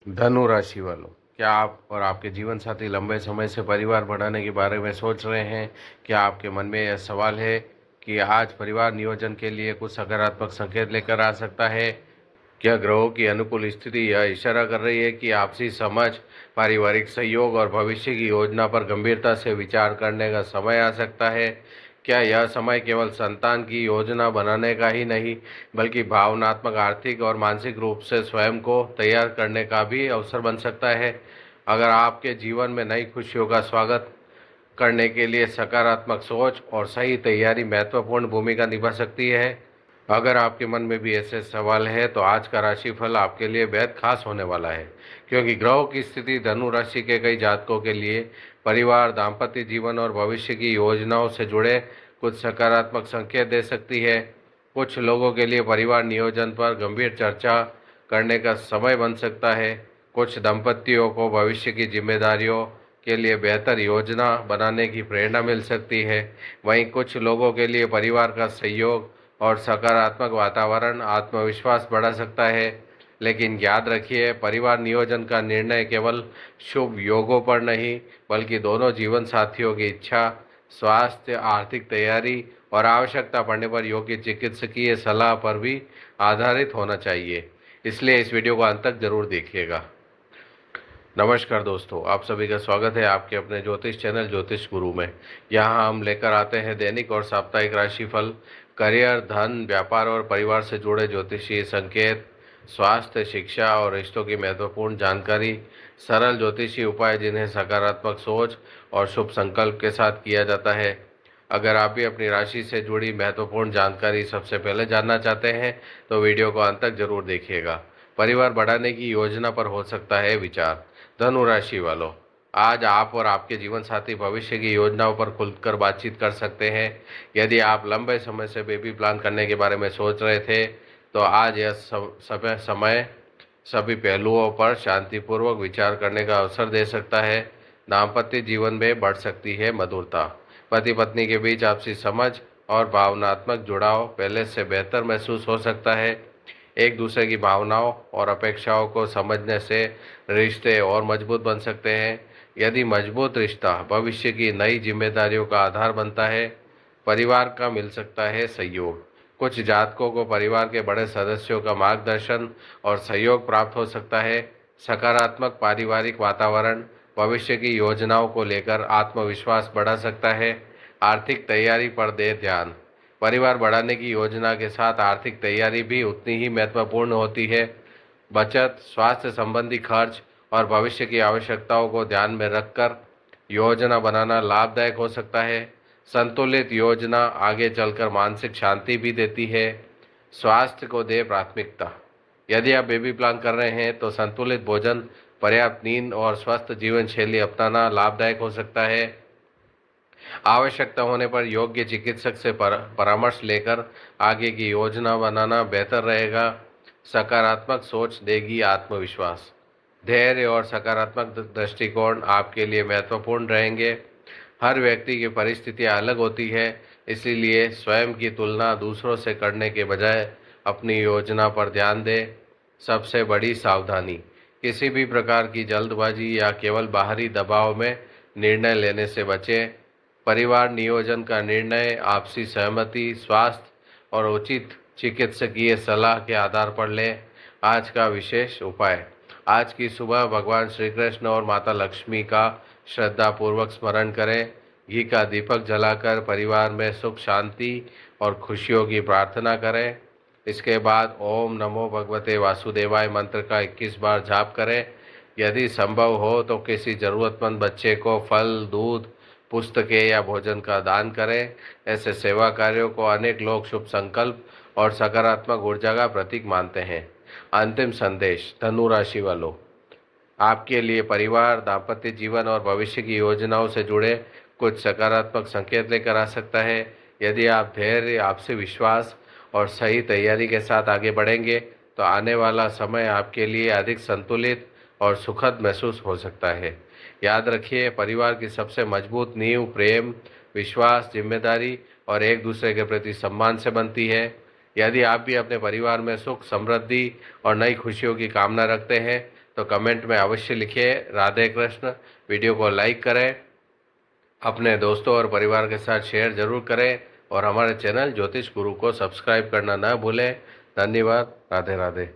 धनु राशि वालों, क्या आप और आपके जीवन साथी लंबे समय से परिवार बढ़ाने के बारे में सोच रहे हैं? क्या आपके मन में यह सवाल है कि आज परिवार नियोजन के लिए कुछ सकारात्मक संकेत लेकर आ सकता है? क्या ग्रहों की अनुकूल स्थिति यह इशारा कर रही है कि आपसी समझ, पारिवारिक सहयोग और भविष्य की योजना पर गंभीरता से विचार करने का समय आ सकता है? क्या यह समय केवल संतान की योजना बनाने का ही नहीं, बल्कि भावनात्मक, आर्थिक और मानसिक रूप से स्वयं को तैयार करने का भी अवसर बन सकता है? अगर आपके जीवन में नई खुशियों का स्वागत करने के लिए सकारात्मक सोच और सही तैयारी महत्वपूर्ण भूमिका निभा सकती है। अगर आपके मन में भी ऐसे सवाल है तो आज का राशिफल आपके लिए बेहद खास होने वाला है, क्योंकि ग्रहों की स्थिति धनु राशि के कई जातकों के लिए परिवार, दाम्पत्य जीवन और भविष्य की योजनाओं से जुड़े कुछ सकारात्मक संकेत दे सकती है। कुछ लोगों के लिए परिवार नियोजन पर गंभीर चर्चा करने का समय बन सकता है। कुछ दंपतियों को भविष्य की जिम्मेदारियों के लिए बेहतर योजना बनाने की प्रेरणा मिल सकती है। वहीं कुछ लोगों के लिए परिवार का सहयोग और सकारात्मक वातावरण आत्मविश्वास बढ़ा सकता है। लेकिन याद रखिए, परिवार नियोजन का निर्णय केवल शुभ योगों पर नहीं, बल्कि दोनों जीवन साथियों की इच्छा, स्वास्थ्य, आर्थिक तैयारी और आवश्यकता पड़ने पर योग्य चिकित्सकीय सलाह पर भी आधारित होना चाहिए। इसलिए इस वीडियो को अंत तक जरूर देखिएगा। नमस्कार दोस्तों, आप सभी का स्वागत है आपके अपने ज्योतिष चैनल ज्योतिष गुरु में। यहाँ हम लेकर आते हैं दैनिक और साप्ताहिक राशिफल, करियर, धन, व्यापार और परिवार से जुड़े ज्योतिषीय संकेत, स्वास्थ्य, शिक्षा और रिश्तों की महत्वपूर्ण जानकारी, सरल ज्योतिषीय उपाय जिन्हें सकारात्मक सोच और शुभ संकल्प के साथ किया जाता है। अगर आप भी अपनी राशि से जुड़ी महत्वपूर्ण जानकारी सबसे पहले जानना चाहते हैं तो वीडियो को अंत तक जरूर देखिएगा। परिवार बढ़ाने की योजना पर हो सकता है विचार। धनु राशि वालों, आज आप और आपके जीवन साथी भविष्य की योजनाओं पर खुलकर बातचीत कर सकते हैं। यदि आप लंबे समय से बेबी प्लान करने के बारे में सोच रहे थे तो आज यह समय सभी पहलुओं पर शांतिपूर्वक विचार करने का अवसर दे सकता है। दाम्पत्य जीवन में बढ़ सकती है मधुरता। पति पत्नी के बीच आपसी समझ और भावनात्मक जुड़ाव पहले से बेहतर महसूस हो सकता है। एक दूसरे की भावनाओं और अपेक्षाओं को समझने से रिश्ते और मजबूत बन सकते हैं। यदि मजबूत रिश्ता भविष्य की नई जिम्मेदारियों का आधार बनता है, परिवार का मिल सकता है सहयोग। कुछ जातकों को परिवार के बड़े सदस्यों का मार्गदर्शन और सहयोग प्राप्त हो सकता है। सकारात्मक पारिवारिक वातावरण भविष्य की योजनाओं को लेकर आत्मविश्वास बढ़ा सकता है। आर्थिक तैयारी पर दे ध्यान। परिवार बढ़ाने की योजना के साथ आर्थिक तैयारी भी उतनी ही महत्वपूर्ण होती है। बचत, स्वास्थ्य संबंधी खर्च और भविष्य की आवश्यकताओं को ध्यान में रखकर योजना बनाना लाभदायक हो सकता है। संतुलित योजना आगे चलकर मानसिक शांति भी देती है। स्वास्थ्य को दे प्राथमिकता। यदि आप बेबी प्लान कर रहे हैं तो संतुलित भोजन, पर्याप्त नींद और स्वस्थ जीवन शैली अपनाना लाभदायक हो सकता है। आवश्यकता होने पर योग्य चिकित्सक से परामर्श लेकर आगे की योजना बनाना बेहतर रहेगा। सकारात्मक सोच देगी आत्मविश्वास। धैर्य और सकारात्मक दृष्टिकोण आपके लिए महत्वपूर्ण रहेंगे। हर व्यक्ति की परिस्थितियां अलग होती है, इसीलिए स्वयं की तुलना दूसरों से करने के बजाय अपनी योजना पर ध्यान दें। सबसे बड़ी सावधानी, किसी भी प्रकार की जल्दबाजी या केवल बाहरी दबाव में निर्णय लेने से बचें। परिवार नियोजन का निर्णय आपसी सहमति, स्वास्थ्य और उचित चिकित्सकीय सलाह के आधार पर लें। आज का विशेष उपाय, आज की सुबह भगवान श्री कृष्ण और माता लक्ष्मी का श्रद्धापूर्वक स्मरण करें। घी का दीपक जलाकर परिवार में सुख, शांति और खुशियों की प्रार्थना करें। इसके बाद ओम नमो भगवते वासुदेवाय मंत्र का 21 बार जाप करें। यदि संभव हो तो किसी ज़रूरतमंद बच्चे को फल, दूध, पुस्तकें या भोजन का दान करें। ऐसे सेवा कार्यों को अनेक लोग शुभ संकल्प और सकारात्मक ऊर्जा का प्रतीक मानते हैं। अंतिम संदेश, धनु राशि वालों, आपके लिए परिवार, दाम्पत्य जीवन और भविष्य की योजनाओं से जुड़े कुछ सकारात्मक संकेत लेकर आ सकता है। यदि आप धैर्य, आपसे विश्वास और सही तैयारी के साथ आगे बढ़ेंगे तो आने वाला समय आपके लिए अधिक संतुलित और सुखद महसूस हो सकता है। याद रखिए, परिवार की सबसे मजबूत नींव प्रेम, विश्वास, जिम्मेदारी और एक दूसरे के प्रति सम्मान से बनती है। यदि आप भी अपने परिवार में सुख, समृद्धि और नई खुशियों की कामना रखते हैं तो कमेंट में अवश्य लिखिए राधे कृष्ण। वीडियो को लाइक करें, अपने दोस्तों और परिवार के साथ शेयर जरूर करें और हमारे चैनल ज्योतिष गुरु को सब्सक्राइब करना ना भूलें। धन्यवाद। राधे राधे।